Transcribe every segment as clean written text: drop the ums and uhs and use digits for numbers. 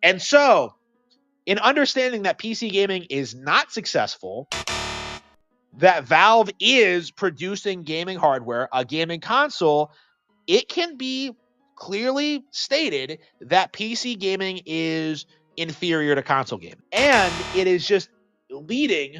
And so, in understanding that PC gaming is not successful, that Valve is producing gaming hardware, a gaming console, it can be clearly stated that PC gaming is inferior to console gaming. And it is just leading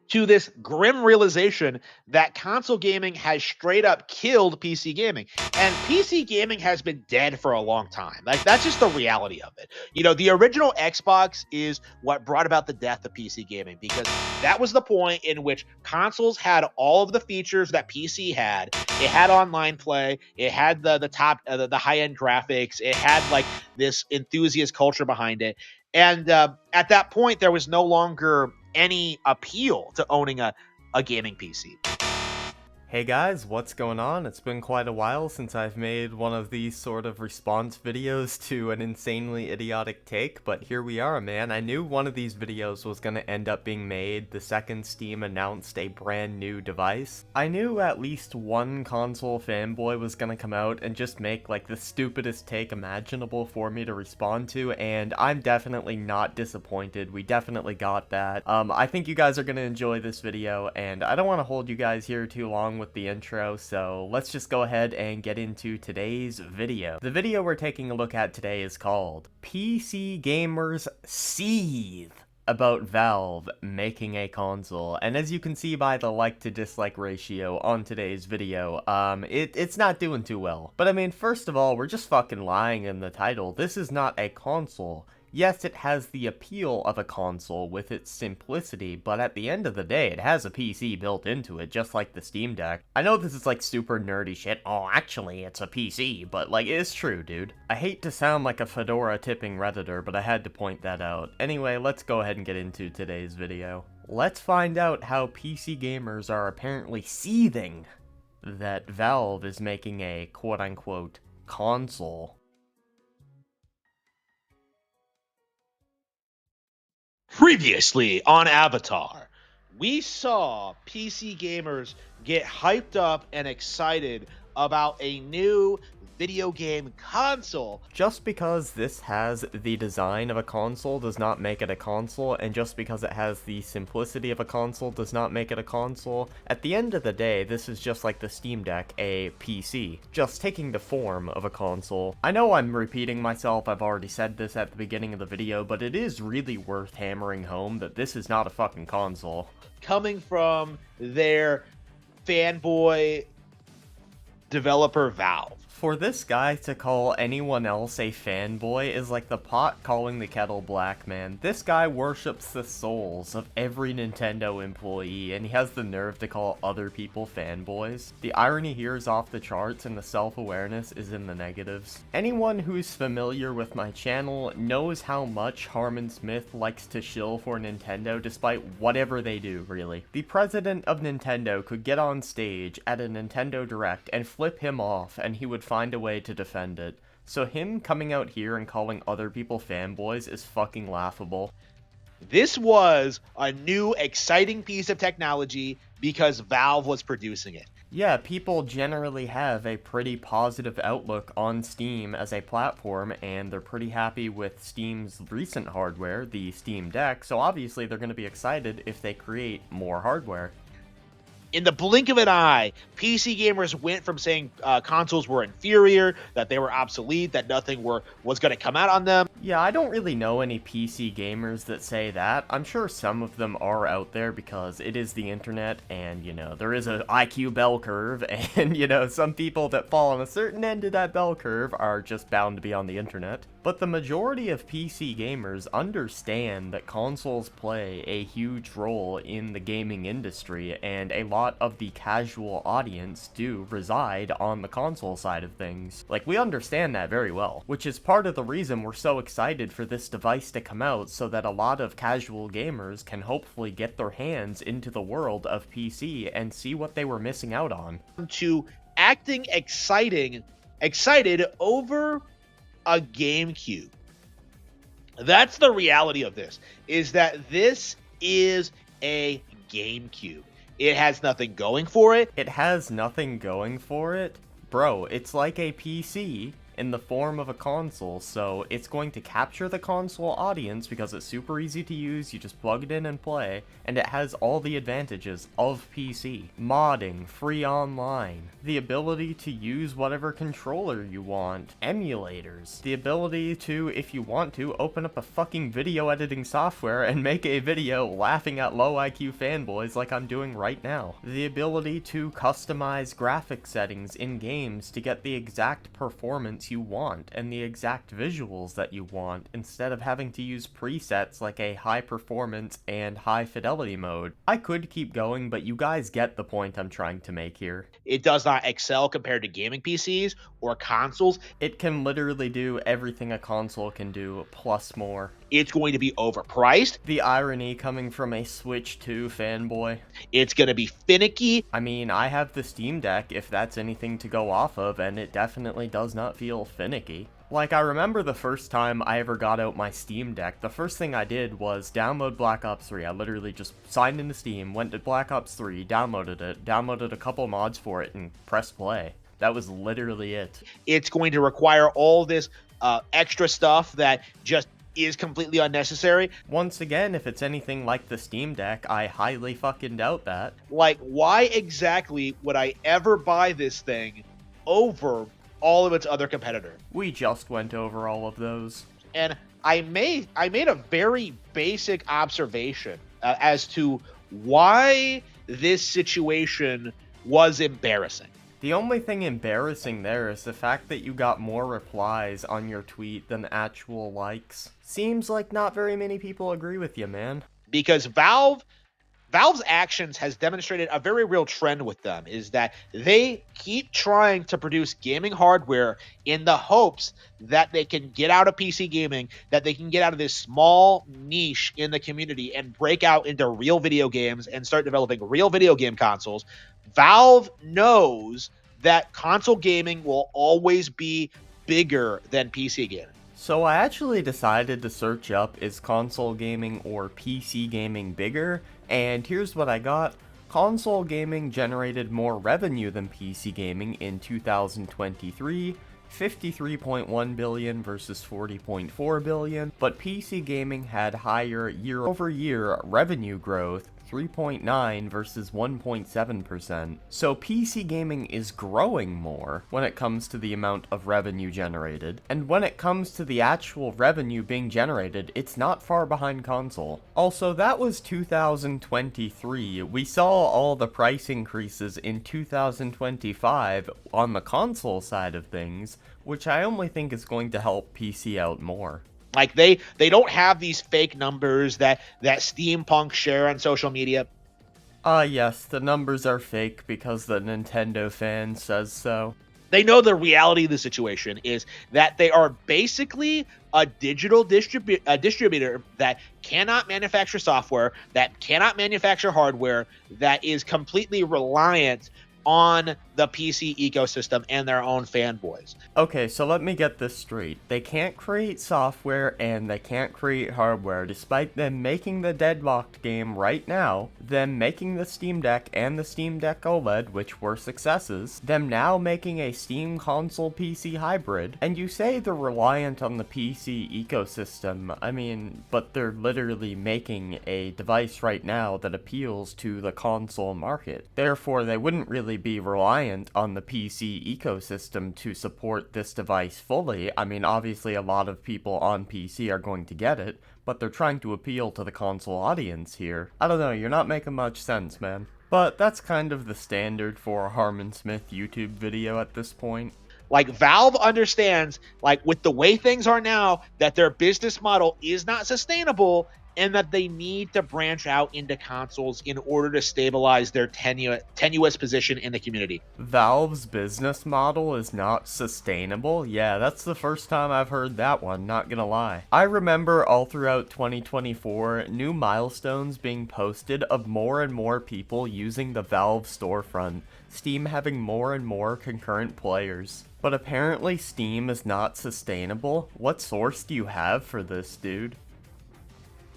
to this grim realization that console gaming has straight up killed PC gaming. And PC gaming has been dead for a long time. Like, that's just the reality of it. You know, the original Xbox is what brought about the death of PC gaming, because that was the point in which consoles had all of the features that PC had. It had online play, it had the top the high-end graphics, it had like this enthusiast culture behind it. And at that point, there was no longer any appeal to owning a gaming PC. Hey guys, what's going on? It's been quite a while since I've made one of these sort of response videos to an insanely idiotic take, but here we are, man. I knew one of these videos was gonna end up being made the second Steam announced a brand new device. I knew at least one console fanboy was gonna come out and just make like the stupidest take imaginable for me to respond to, and I'm definitely not disappointed. We definitely got that. I think you guys are gonna enjoy this video, and I don't want to hold you guys here too long with the intro, so let's just go ahead and get into today's video. The video we're taking a look at today is called PC Gamers Seethe about Valve making a console, and as you can see by the like to dislike ratio on today's video, it's not doing too well. But I mean, first of all, we're just fucking lying in the title. This is not a console. Yes, it has the appeal of a console with its simplicity, but at the end of the day, it has a PC built into it, just like the Steam Deck. I know this is like super nerdy shit, oh actually it's a PC, but like it's true, dude. I hate to sound like a fedora tipping redditor, but I had to point that out. Anyway, let's go ahead and get into today's video. Let's find out how PC gamers are apparently seething that Valve is making a quote-unquote console. Previously on Avatar, we saw PC gamers get hyped up and excited about a new video game console. Just because this has the design of a console does not make it a console, and just because it has the simplicity of a console does not make it a console. At the end of the day, this is just like the Steam Deck, a PC, just taking the form of a console. I know I'm repeating myself, I've already said this at the beginning of the video, but it is really worth hammering home that this is not a fucking console. Coming from their fanboy developer Valve. For this guy to call anyone else a fanboy is like the pot calling the kettle black, man. This guy worships the souls of every Nintendo employee, and he has the nerve to call other people fanboys. The irony here is off the charts, and the self-awareness is in the negatives. Anyone who's familiar with my channel knows how much Harman likes to shill for Nintendo despite whatever they do, really. The president of Nintendo could get on stage at a Nintendo Direct and flip him off, and he would find a way to defend it. So him coming out here and calling other people fanboys is fucking laughable. This was a new, exciting piece of technology because Valve was producing it. Yeah, people generally have a pretty positive outlook on Steam as a platform, and they're pretty happy with Steam's recent hardware, the Steam Deck, so obviously they're going to be excited if they create more hardware. In the blink of an eye, PC gamers went from saying consoles were inferior, that they were obsolete, that nothing was going to come out on them. Yeah, I don't really know any PC gamers that say that. I'm sure some of them are out there because it is the internet, and, you know, there is an IQ bell curve, and, you know, some people that fall on a certain end of that bell curve are just bound to be on the internet. But the majority of PC gamers understand that consoles play a huge role in the gaming industry, and a lot of the casual audience do reside on the console side of things. Like, we understand that very well, which is part of the reason we're so excited for this device to come out, so that a lot of casual gamers can hopefully get their hands into the world of PC and see what they were missing out on. To acting excited over a GameCube. That's the reality of this, is that this is a GameCube. It has nothing going for it. It has nothing going for it? Bro, it's like a PC in the form of a console, so it's going to capture the console audience because it's super easy to use, you just plug it in and play, and it has all the advantages of PC. Modding, free online, the ability to use whatever controller you want, emulators, the ability to, if you want to, open up a fucking video editing software and make a video laughing at low IQ fanboys like I'm doing right now, the ability to customize graphic settings in games to get the exact performance you want and the exact visuals that you want instead of having to use presets like a high performance and high fidelity mode. I could keep going, but you guys get the point I'm trying to make here. It does not excel compared to gaming PCs or consoles. It can literally do everything a console can do, plus more. It's going to be overpriced. The irony coming from a Switch 2 fanboy. It's going to be finicky. I mean, I have the Steam Deck if that's anything to go off of, and it definitely does not feel finicky. Like, I remember the first time I ever got out my Steam Deck, the first thing I did was download Black Ops 3. I literally just signed into Steam, went to Black Ops 3, downloaded a couple mods for it, and pressed play. That was literally it. It's going to require all this extra stuff that just is completely unnecessary. Once again, if it's anything like the Steam Deck, I highly fucking doubt that. Like, why exactly would I ever buy this thing over all of its other competitors? We just went over all of those. And I made a very basic observation as to why this situation was embarrassing. The only thing embarrassing there is the fact that you got more replies on your tweet than actual likes. Seems like not very many people agree with you, man. Because Valve's actions has demonstrated a very real trend with them, is that they keep trying to produce gaming hardware in the hopes that they can get out of PC gaming, that they can get out of this small niche in the community and break out into real video games and start developing real video game consoles. Valve knows that console gaming will always be bigger than PC gaming. So I actually decided to search up, is console gaming or PC gaming bigger? And here's what I got. Console gaming generated more revenue than PC gaming in 2023, 53.1 billion versus 40.4 billion, but PC gaming had higher year-over-year revenue growth, 3.9 versus 1.7%. So PC gaming is growing more when it comes to the amount of revenue generated, and when it comes to the actual revenue being generated, it's not far behind console. Also, that was 2023. We saw all the price increases in 2025 on the console side of things, which I only think is going to help PC out more. Like, they don't have these fake numbers that steampunk share on social media. Yes, the numbers are fake because the Nintendo fan says so. They know the reality of the situation is that they are basically a digital distributor that cannot manufacture software, that cannot manufacture hardware, that is completely reliant on the PC ecosystem and their own fanboys. Okay, so let me get this straight. They can't create software and they can't create hardware, despite them making the Deadlocked game right now, them making the Steam Deck and the Steam Deck OLED, which were successes, them now making a Steam console PC hybrid, and you say they're reliant on the PC ecosystem. I mean, but they're literally making a device right now that appeals to the console market. Therefore, they wouldn't really be reliant on the PC ecosystem to support this device fully. I mean, obviously a lot of people on PC are going to get it, but they're trying to appeal to the console audience here. I don't know, you're not making much sense, man. But that's kind of the standard for a Harman Smith YouTube video at this point. Like, Valve understands, like, with the way things are now, that their business model is not sustainable and that they need to branch out into consoles in order to stabilize their tenuous position in the community. Valve's business model is not sustainable? Yeah, that's the first time I've heard that one, not gonna lie. I remember all throughout 2024, new milestones being posted of more and more people using the Valve storefront, Steam having more and more concurrent players. But apparently Steam is not sustainable? What source do you have for this, dude?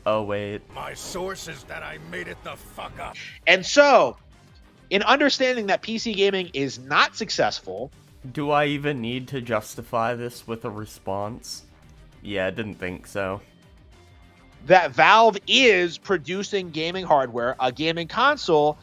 Oh, wait. My source is that I made it the fuck up. And so, in understanding that PC gaming is not successful, Do I even need to justify this with a response? Yeah, I didn't think so. That Valve is producing gaming hardware, a gaming console.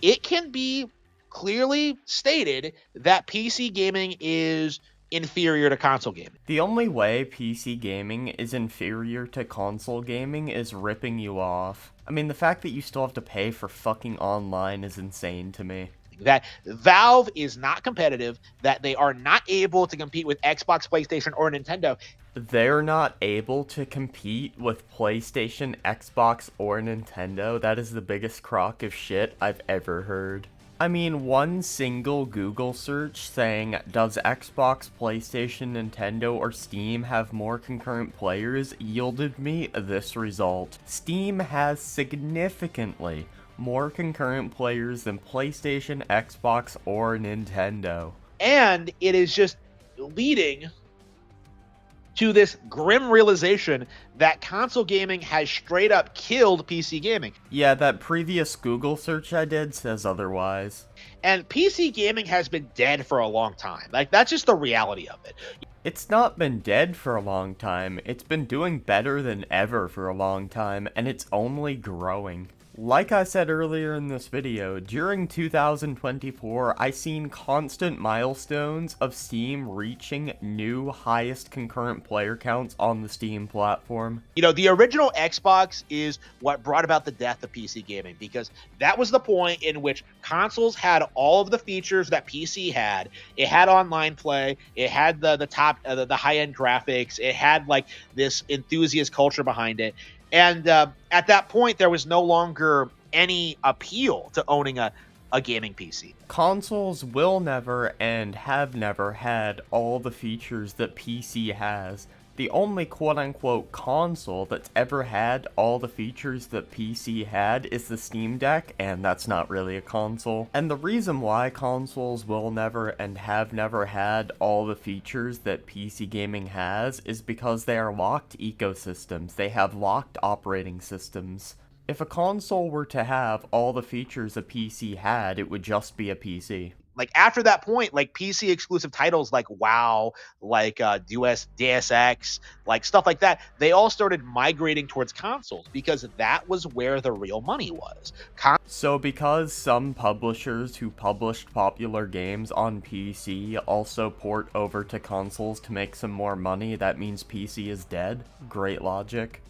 It can be clearly stated that PC gaming is inferior to console gaming. The only way PC gaming is inferior to console gaming is ripping you off. I mean, the fact that you still have to pay for fucking online is insane to me. That Valve is not competitive, that they are not able to compete with Xbox, PlayStation, or Nintendo. They're not able to compete with PlayStation, Xbox, or Nintendo. That is the biggest crock of shit I've ever heard. I mean, one single Google search saying, does Xbox, PlayStation, Nintendo, or Steam have more concurrent players, yielded me this result. Steam has significantly more concurrent players than PlayStation, Xbox, or Nintendo. And it is just leading to this grim realization that console gaming has straight up killed PC gaming. Yeah, that previous Google search I did says otherwise. And PC gaming has been dead for a long time. Like, that's just the reality of it. It's not been dead for a long time. It's been doing better than ever for a long time, and it's only growing. Like I said earlier in this video, during 2024, I seen constant milestones of Steam reaching new highest concurrent player counts on the Steam platform. You know, the original Xbox is what brought about the death of PC gaming, because that was the point in which consoles had all of the features that PC had. It had online play, it had the high-end graphics, it had like this enthusiast culture behind it. And at that point, there was no longer any appeal to owning a gaming PC. Consoles will never and have never had all the features that PC has. The only quote-unquote console that's ever had all the features that PC had is the Steam Deck, and that's not really a console. And the reason why consoles will never and have never had all the features that PC gaming has is because they are locked ecosystems. They have locked operating systems. If a console were to have all the features a PC had, it would just be a PC. Like, after that point, like, PC exclusive titles like WoW, like Deus Ex, like stuff like that, they all started migrating towards consoles because that was where the real money was. So because some publishers who published popular games on PC also port over to consoles to make some more money, that means PC is dead? Great logic.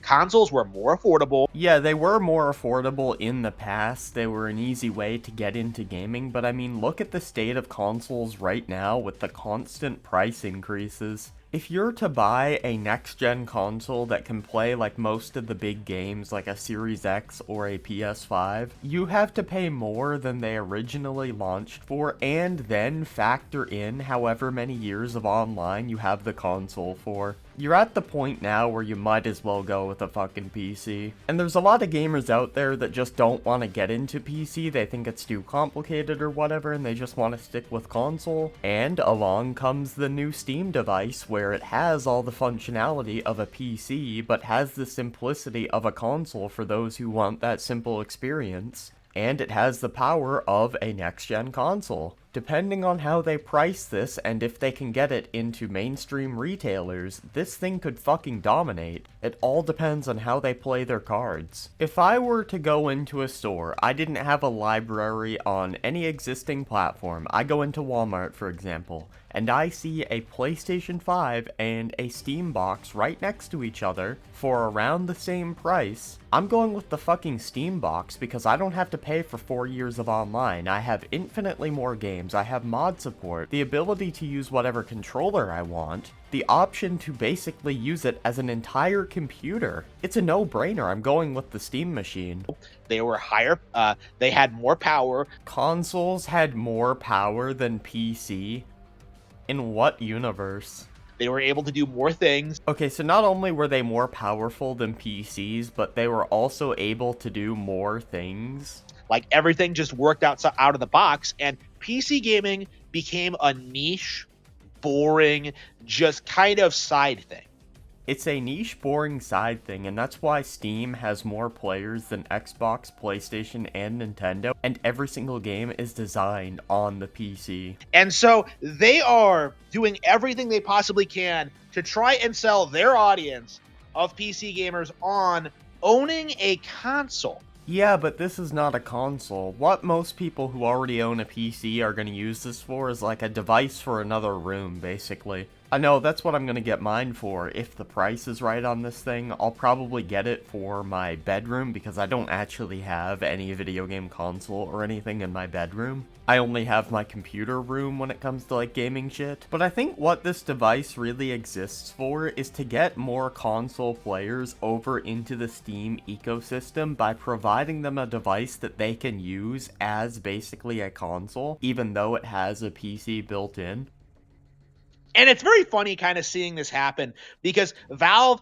Consoles were more affordable. Yeah, they were more affordable in the past. They were an easy way to get into gaming, but I mean, look at the state of consoles right now with the constant price increases. If you're to buy a next-gen console that can play like most of the big games like a Series X or a PS5, you have to pay more than they originally launched for, and then factor in however many years of online you have the console for. You're at the point now where you might as well go with a fucking PC. And there's a lot of gamers out there that just don't want to get into PC, they think it's too complicated or whatever, and they just want to stick with console. And along comes the new Steam device where it has all the functionality of a PC, but has the simplicity of a console for those who want that simple experience. And it has the power of a next-gen console. Depending on how they price this and if they can get it into mainstream retailers, this thing could fucking dominate. It all depends on how they play their cards. If I were to go into a store, I didn't have a library on any existing platform. I go into Walmart, for example, and I see a PlayStation 5 and a Steam box right next to each other for around the same price. I'm going with the fucking Steam box because I don't have to pay for 4 years of online. I have infinitely more games. I have mod support, the ability to use whatever controller I want, the option to basically use it as an entire computer. It's a no-brainer. I'm going with the Steam machine. They were higher, they had more power. Consoles had more power than PC? In what universe? They were able to do more things. Okay, so not only were they more powerful than PCs, but they were also able to do more things. Like, everything just worked out of the box, and PC gaming became a niche, boring, just kind of side thing. It's a niche, boring side thing, and that's why Steam has more players than Xbox, PlayStation, and Nintendo, and every single game is designed on the PC. And so they are doing everything they possibly can to try and sell their audience of PC gamers on owning a console. Yeah, but this is not a console. What most people who already own a PC are going to use this for is like a device for another room, basically. I know, that's what I'm going to get mine for. If the price is right on this thing, I'll probably get it for my bedroom because I don't actually have any video game console or anything in my bedroom. I only have my computer room when it comes to like gaming shit. But I think what this device really exists for is to get more console players over into the Steam ecosystem by providing them a device that they can use as basically a console, even though it has a PC built in. And it's very funny kind of seeing this happen because Valve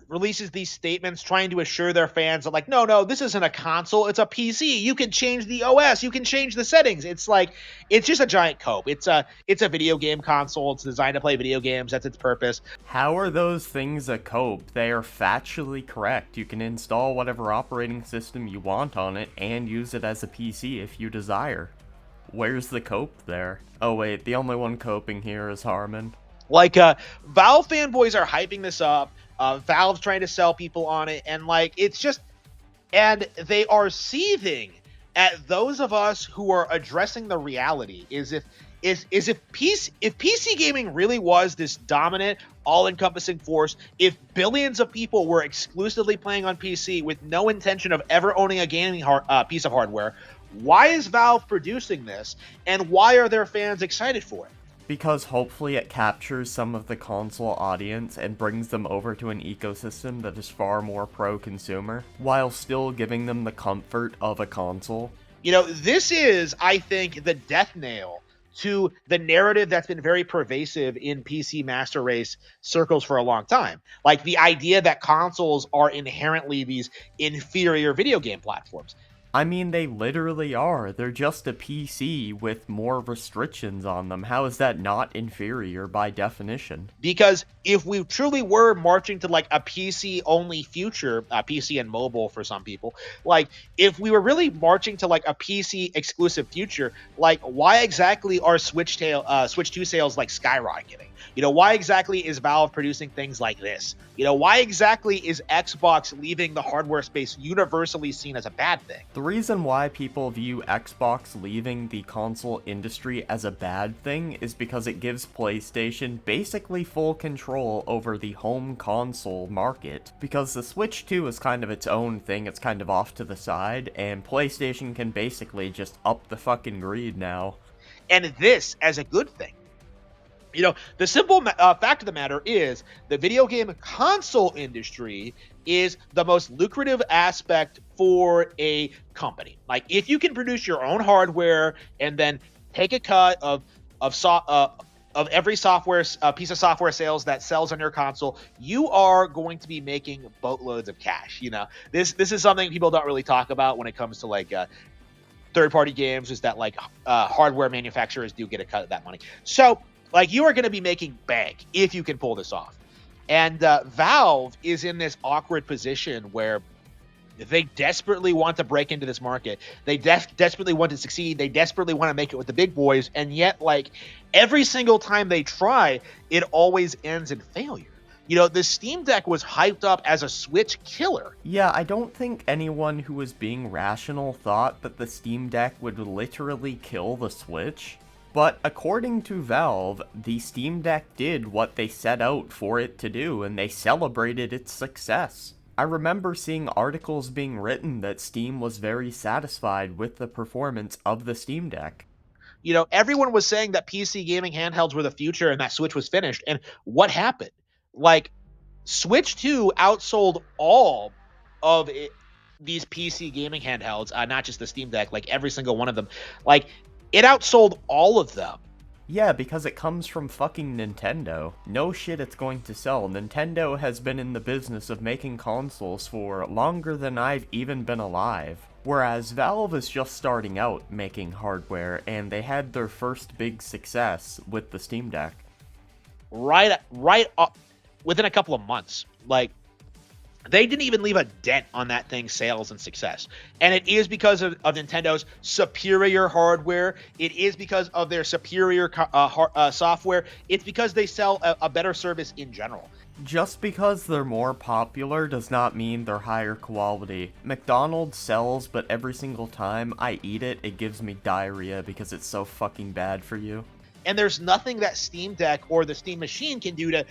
releases these statements trying to assure their fans that, like, no, this isn't a console, it's a PC. You can change the OS, you can change the settings. It's like, it's just a giant cope. It's a video game console. It's designed to play video games. That's its purpose. How are those things a cope? They are factually correct. You can install whatever operating system you want on it and use it as a PC if you desire. Where's the cope there? Oh wait, the only one coping here is Harman. Like, Valve fanboys are hyping this up. Valve's trying to sell people on it, and like, it's just, and they are seething at those of us who are addressing the reality. If PC gaming really was this dominant, all-encompassing force, if billions of people were exclusively playing on PC with no intention of ever owning a gaming piece of hardware, why is Valve producing this, and why are their fans excited for it? Because hopefully it captures some of the console audience and brings them over to an ecosystem that is far more pro-consumer, while still giving them the comfort of a console. You know, this is, I think, the death nail to the narrative that's been very pervasive in PC Master Race circles for a long time. Like the idea that consoles are inherently these inferior video game platforms. I mean, they literally are. They're just a PC with more restrictions on them. How is that not inferior by definition? Because if we truly were marching to like a PC-only future, PC and mobile for some people, like if we were really marching to like a PC-exclusive future, like why exactly are Switch 2 sales like skyrocketing? You know, why exactly is Valve producing things like this? You know, why exactly is Xbox leaving the hardware space universally seen as a bad thing? The reason why people view Xbox leaving the console industry as a bad thing is because it gives PlayStation basically full control over the home console market. Because the Switch 2 is kind of its own thing, it's kind of off to the side, and PlayStation can basically just up the fucking greed now. And this as a good thing. You know, the simple fact of the matter is the video game console industry is the most lucrative aspect for a company. Like, if you can produce your own hardware and then take a cut of every software piece of software sales that sells on your console, you are going to be making boatloads of cash. You know, this is something people don't really talk about when it comes to like third-party games, is that like hardware manufacturers do get a cut of that money. So like, you are going to be making bank if you can pull this off. And Valve is in this awkward position where they desperately want to break into this market. They desperately want to succeed. They desperately want to make it with the big boys. And yet, like, every single time they try, it always ends in failure. You know, the Steam Deck was hyped up as a Switch killer. Yeah, I don't think anyone who was being rational thought that the Steam Deck would literally kill the Switch. But according to Valve, the Steam Deck did what they set out for it to do, and they celebrated its success. I remember seeing articles being written that Steam was very satisfied with the performance of the Steam Deck. You know, everyone was saying that PC gaming handhelds were the future and that Switch was finished. And what happened? Like, Switch 2 outsold all of these PC gaming handhelds, not just the Steam Deck, like every single one of them. Like, it outsold all of them. Yeah, because it comes from fucking Nintendo. No shit, it's going to sell. Nintendo has been in the business of making consoles for longer than I've even been alive. Whereas Valve is just starting out making hardware, and they had their first big success with the Steam Deck. Right within a couple of months. Like, they didn't even leave a dent on that thing's sales and success. And it is because of Nintendo's superior hardware. It is because of their superior software. It's because they sell a better service in general. Just because they're more popular does not mean they're higher quality. McDonald's sells, but every single time I eat it, it gives me diarrhea because it's so fucking bad for you. And there's nothing that Steam Deck or the Steam Machine can do to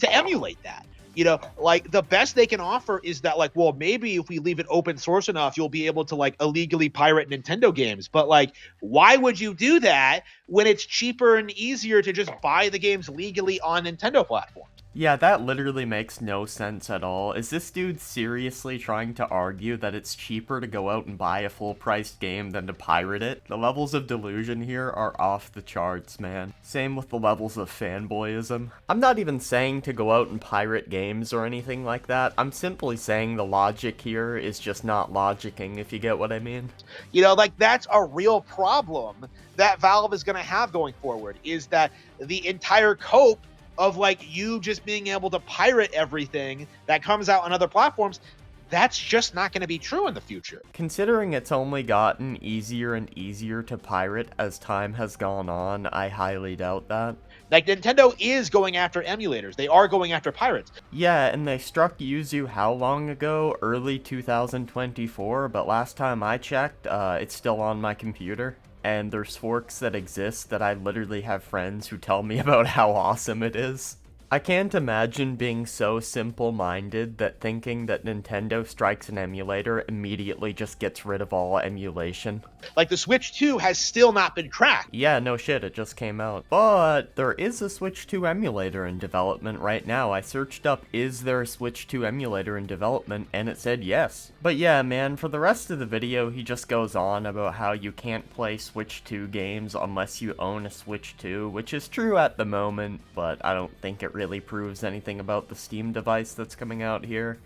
emulate that. You know, like, the best they can offer is that, like, well, maybe if we leave it open source enough, you'll be able to, like, illegally pirate Nintendo games. But, like, why would you do that when it's cheaper and easier to just buy the games legally on Nintendo platforms? Yeah, that literally makes no sense at all. Is this dude seriously trying to argue that it's cheaper to go out and buy a full-priced game than to pirate it? The levels of delusion here are off the charts, man. Same with the levels of fanboyism. I'm not even saying to go out and pirate games or anything like that. I'm simply saying the logic here is just not logicking, if you get what I mean. You know, like, that's a real problem that Valve is going to have going forward, is that the entire cope of, like, you just being able to pirate everything that comes out on other platforms, that's just not going to be true in the future. Considering it's only gotten easier and easier to pirate as time has gone on, I highly doubt that. Like, Nintendo is going after emulators. They are going after pirates. Yeah, and they struck Yuzu how long ago? Early 2024, but last time I checked, it's still on my computer. And there's forks that exist that I literally have friends who tell me about how awesome it is. I can't imagine being so simple-minded that thinking that Nintendo strikes an emulator immediately just gets rid of all emulation. Like, the Switch 2 has still not been cracked. Yeah, no shit, it just came out. But there is a Switch 2 emulator in development right now. I searched up, is there a Switch 2 emulator in development, and it said yes. But yeah, man, for the rest of the video, he just goes on about how you can't play Switch 2 games unless you own a Switch 2, which is true at the moment, but I don't think it really proves anything about the Steam device that's coming out here.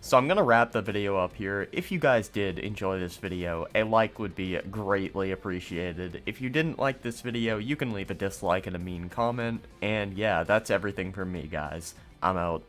So I'm gonna wrap the video up here. If you guys did enjoy this video, a like would be greatly appreciated. If you didn't like this video, you can leave a dislike and a mean comment. And yeah, that's everything from me, guys. I'm out.